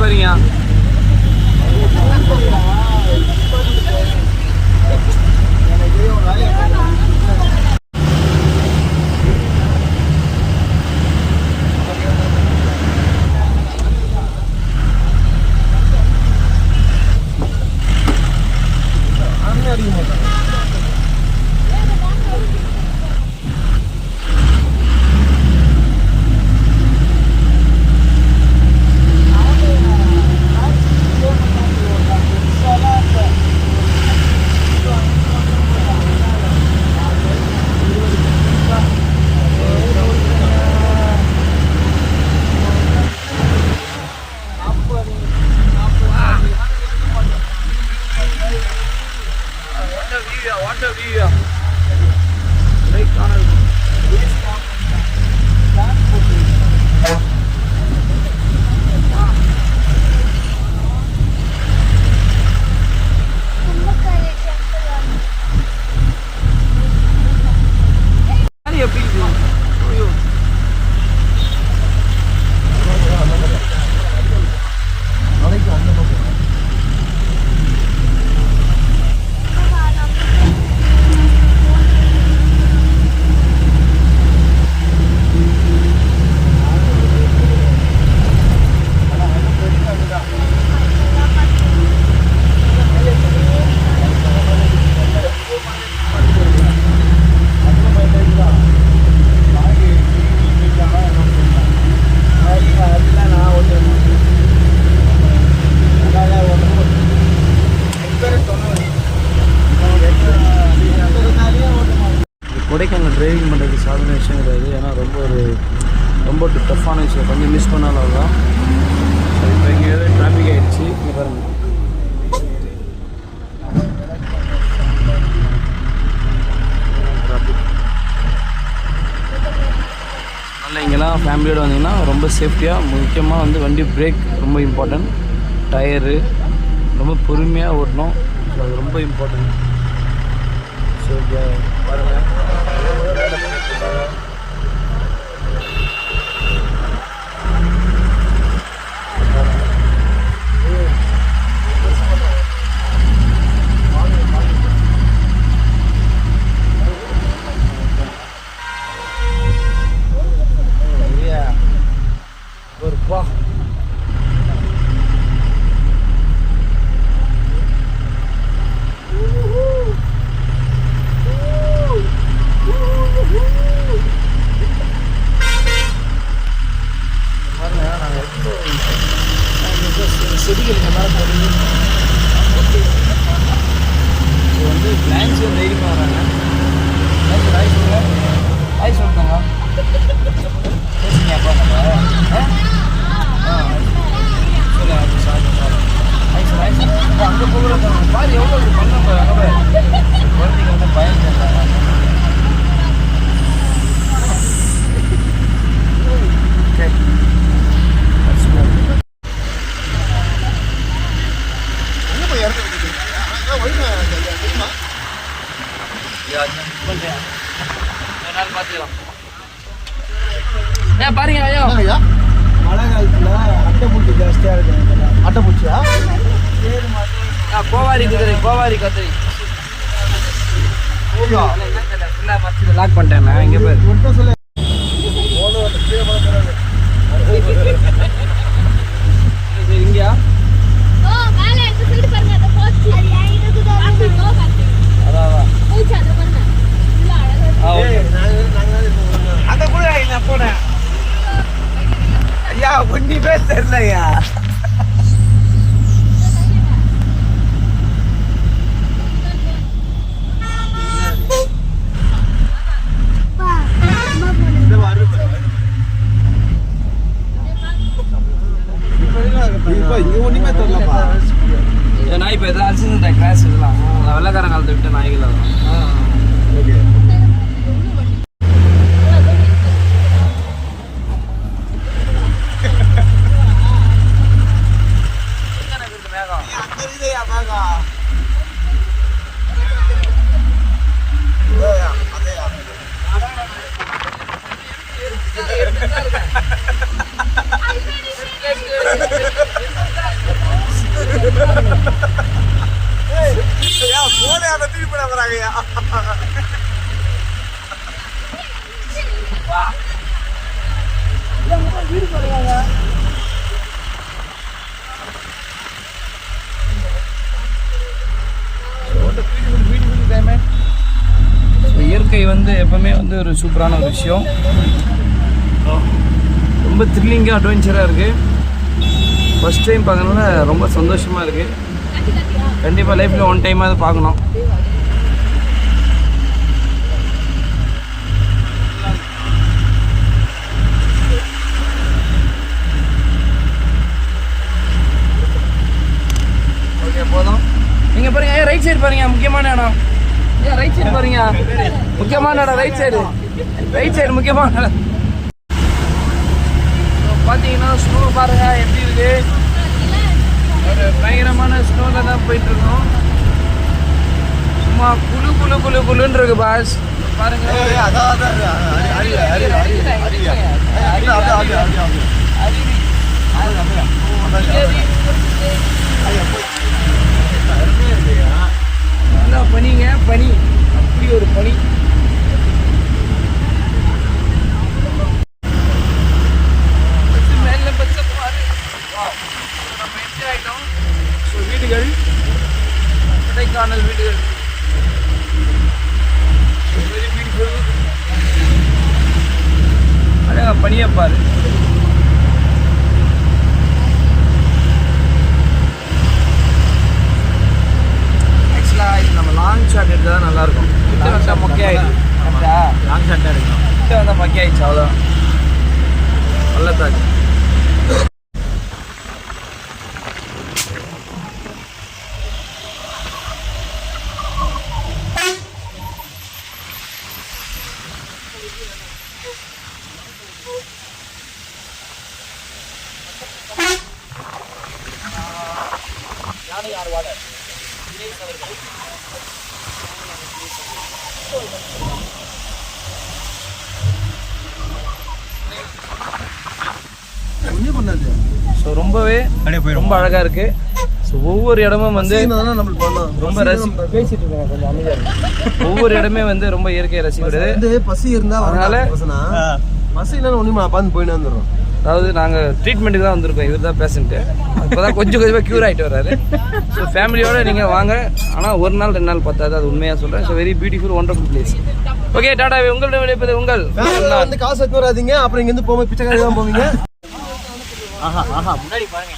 போறீங்க? கொடைக்கானல் டிரைவிங் பண்ணுறது சாதாரண விஷயம் கிடையாது. ஏன்னா ரொம்ப டஃப்பான விஷயம். கொஞ்சம் மிஸ் பண்ணாலும் தான். இப்போ இங்கே டிராஃபிக் ஆகிடுச்சு. இங்கே பாருங்கள், அதனால் இங்கெல்லாம் ஃபேமிலியோடு வந்தீங்கன்னா ரொம்ப சேஃப்டியாக, முக்கியமாக வந்து வண்டி பிரேக் ரொம்ப இம்பார்ட்டன்ட், டயரு ரொம்ப பொறுமையாக ஓட்டணும். ஸோ அது ரொம்ப இம்பார்ட்டன்ட். ஸோ இங்கே பாருங்கள், செடிகள் இந்த மாதிரி போடுது. ஸோ வந்து கிளைண்ட்ஸ் தைரியமாக வராங்க. ஹாய் சொல்லுங்க, ஹாய் சொல்லுங்க, பேசுங்க அப்பா நம்ம சரி அப்படி sir hi sir, hi sir. அங்கே போகிறது பாரு எவ்வளோ பண்ண அங்கே குழந்தைங்க வந்து பயம் சொல்கிறாங்க. பாருங்க ஐயா, மழை காலத்துல அட்டைப்பூச்சி ஜாஸ்தியா இருக்கு. அட்டைப்பூச்சியா? கோவாரி குதிரை, கோவாரி கத்திரி லாக் பண்ணிட்டேன். இங்க பேர் சொல்ல இங்கயா அந்த கூட நான் போனேன் ஐயா, ஒன்றுமே தெரியலையா. ஒன்றுமே தெரியலப்பா. நான் இப்போ எதாவது அடிச்சுட்டேன் கிளாஸ் இதெல்லாம் வெள்ளைக்காரன் காலத்தை விட்டு நாய்கள் தான். ஓகே மேகம் வீடு பாருங்க. இயற்கை வந்து எப்பவுமே வந்து ஒரு சூப்பரான ஒரு விஷயம். ரொம்ப த்ரில்லிங்காக அட்வென்ச்சராக இருக்குது. ஃபஸ்ட் டைம் பார்க்கணுன்னா ரொம்ப சந்தோஷமாக இருக்குது. கண்டிப்பாக லைஃப்பில் ஒன் டைமாவது பார்க்கணும். ஓகே போதும். நீங்கள் பாருங்க, ரைட் சைடு பாருங்க, முக்கியமான இடம். ரைட் சைடு பாருங்க, முக்கியமான இடம். ரைட் சைடு முக்கியமான இடம். பார்த்தீங்கன்னா ஸ்னோ பாருங்க எப்படி இருக்கு. ஒரு பயங்கரமான ஸ்னோவில் தான் போயிட்டு இருக்கோம். சும்மா குளுன்னு இருக்கு பாஸ். பாருங்க பனிங்க, பனி, அப்படி ஒரு பனி. மேல பச்சை பாரு. நம்ம என்ட்ரி ஆயிட்டோம். ஸோ வீடுகள், கொடைக்கானல் வீடுகள், வெரி பியூட்டிஃபுல். அழகா பனியை பாரு. இது நம்ம லாங் ஷாட் எடுத்தால் தான் நல்லாயிருக்கும். கிட்ட வந்தால் மொக்கையாயிடுச்சு. லாங் ஷாட்டாக எடுக்கணும். கிட்ட வந்தால் மொக்கையாயிடுச்சு, அவ்வளோதான். நல்லதாச்சு. ஸோ ரொம்பவே ரொம்ப அழகாக இருக்குது. ஸோ ஒவ்வொரு இடமும் வந்து ரொம்ப பேசிட்டு இருக்காங்க, கொஞ்சம் அமைதியாக இருக்கு. ஒவ்வொரு இடமே வந்து ரொம்ப இயற்கையை ரசிக்கிறது. பசி இருந்தால் அதனால பசி இல்லைன்னு ஒன்றும் பார்த்து போயிட்டு வந்துடுறோம். அதாவது நாங்கள் ட்ரீட்மெண்ட்டுக்கு தான் வந்திருக்கோம். இவர் தான் பேஷண்ட்டு. இப்போ தான் கொஞ்சம் கொஞ்சமாக க்யூர் ஆகிட்டு வர்றாரு. ஸோ ஃபேமிலியோடு நீங்கள் வாங்க. ஆனால் ஒரு நாள் 2 நாள் பத்தாது, அது உண்மையாக சொல்கிறேன். So very beautiful wonderful place. Okay Tata. உங்கள்கிட்ட விளைப்பது உங்கள் வந்து காசு எடுத்து வராதிங்க. அப்புறம் இங்கேருந்து போகும்போது பிச்சைக்காரி தான் போவீங்க. முன்னாடி பாருங்க.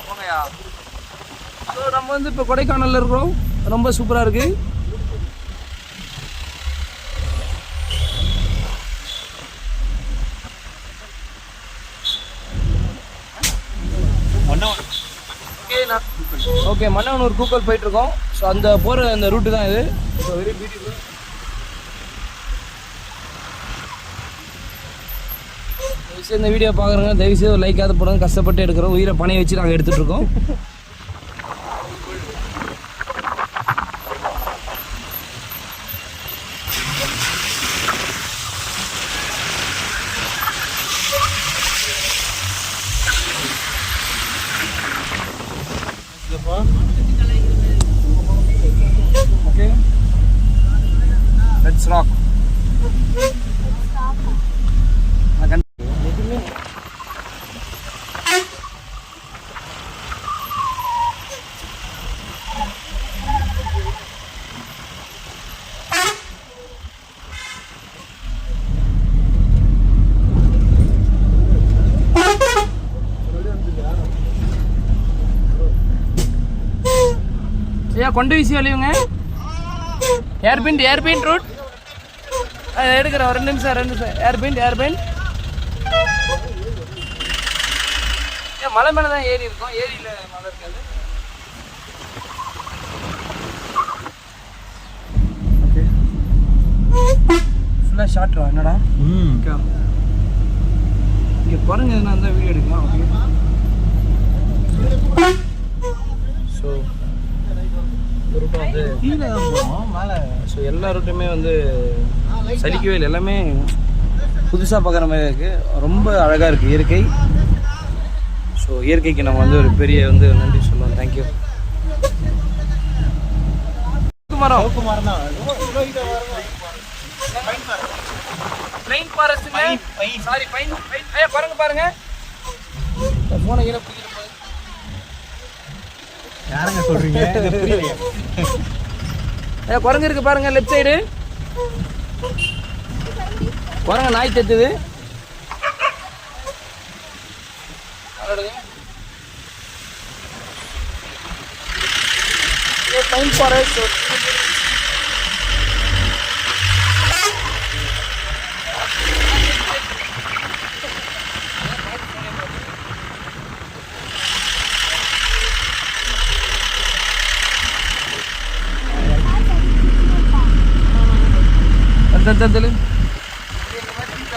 போங்கயா. ஸோ நம்ம வந்து இப்போ கொடைக்கானலில் இருக்கிறோம். ரொம்ப சூப்பராக இருக்கு. ஓகே, மன்னவனூர் கூக்கல் போயிட்டு இருக்கோம். ஸோ அந்த போகிற அந்த ரூட்டு தான் இது. So very beautiful. தயவுசெய்து இந்த வீடியோ பார்க்குறோங்க, தயவுசெய்து ஒரு லைக்காவது போடுங்க. கஷ்டப்பட்டு எடுக்கிறோம். உயிரை பணையை வச்சு நாங்கள் எடுத்துகிட்டு இருக்கோம். Okay, let's rock. கொண்டு வீசி வழியுங்க. ஏர்பிண்ட் ரூட் எடுக்கிறேன். 2 நிமிஷம். ஏர்பிண்ட் மலை மேலே தான் ஏரி இருக்கும். ஏரியில் மலை இருக்காது. ஓகே, ஃபுல்லாக ஷார்ட்ரா என்னடா. இங்கே பாருங்க, எதுனா இருந்தால் வீடியோ எடுக்கலாம். ஓகே, ஸோ ரூட்டும் வந்து கீழே தான் போகிறோம் மேலே. ஸோ எல்லா ரூட்டுமே வந்து சலிக்கவே இல்லை. எல்லாமே புதுசாக பார்க்குற மாதிரி இருக்குது. ரொம்ப அழகாக இருக்குது இயற்கை. ஸோ இயற்கைக்கு நம்ம வந்து ஒரு பெரிய வந்து நன்றி சொல்லுவோம். தேங்க்யூ. மரம் தான் ப்ளைன் ஃபாரஸ்ட்டுங்க. Sorry pine. ஐயா பாருங்க ஃபோனை கீழே பிடிக்கிற போது யாருங்க சொல்கிறீங்க? ஐயா குரங்கு இருக்குது பாருங்கள் லெஃப்ட் சைடு. குரங்க நாய் தத்துது. Pine forest.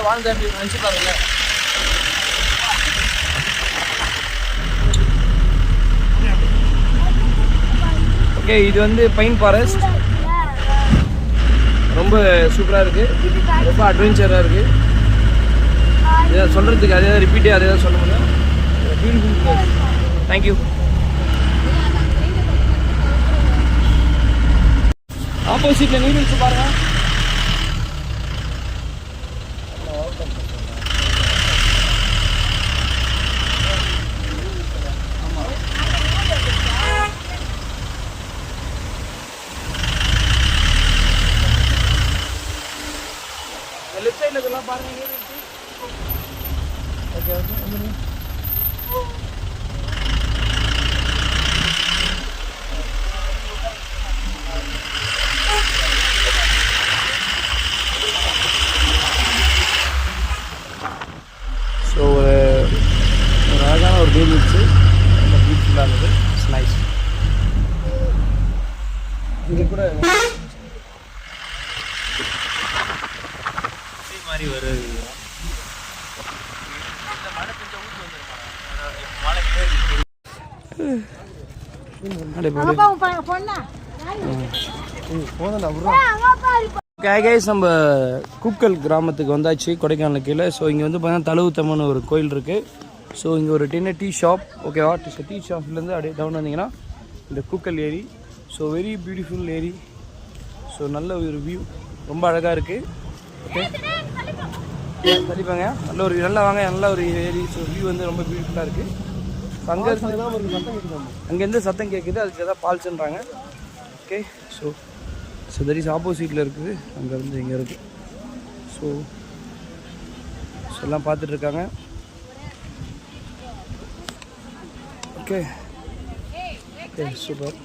வாழ்ந்த நினச்சி பாருங்க. ஓகே, இது வந்து பைன் ஃபாரஸ்ட். ரொம்ப சூப்பராக இருக்குது. ரொம்ப அட்வென்ச்சராக இருக்குது. இதை சொல்கிறதுக்கு அதே தான் ரிப்பீட்டே அதே தான் சொல்ல முடியும். பியூட்டிஃபுல். தேங்க்யூ. ஆப்போசிட்டில் நீர்வீழ்ச்சி பாருங்கள். லெஃப்ட் சைடில் இதெல்லாம் பாருங்கள் நீர்வீழ்ச்சி. Okay okay. ஸோ ஒரு அழகான ஒரு நீர்வீழ்ச்சி. ரொம்ப பியூட்டிஃபுல்லாக இருந்தது. It's nice. இங்கே கூட மாதிரி வருது. நம்ம குக்கல் கிராமத்துக்கு வந்தாச்சு கொடைக்கானல் கீழே. ஸோ இங்கே வந்து பார்த்தீங்கன்னா தழுவுத்தம்மன் ஒரு கோயில் இருக்குது. ஸோ இங்கே ஒரு டீ ஷாப். ஓகேவா? டீ ஷாப்லேருந்து அப்படியே டவுன் வந்தீங்கன்னா இந்த குக்கல் ஏரி. ஸோ வெரி பியூட்டிஃபுல் ஏரி. ஸோ நல்ல ஒரு வியூ. ரொம்ப அழகாக இருக்குது. ஓகே கண்டிப்பாங்க. நல்லா வாங்க. நல்ல ஒரு ஏரி. ஸோ வியூ வந்து ரொம்ப பியூட்டிஃபுல்லாக இருக்குது. அங்கேருந்து சத்தம் கேட்குது. அதுக்கு எதாவது ஃபால்ஸுன்றாங்க. ஓகே. ஸோ தட் இஸ் ஆப்போசிட்டில் இருக்குது. அங்கேருந்து இங்கே இருக்குது. ஸோ எல்லாம் பார்த்துட்ருக்காங்க. Okay okay super.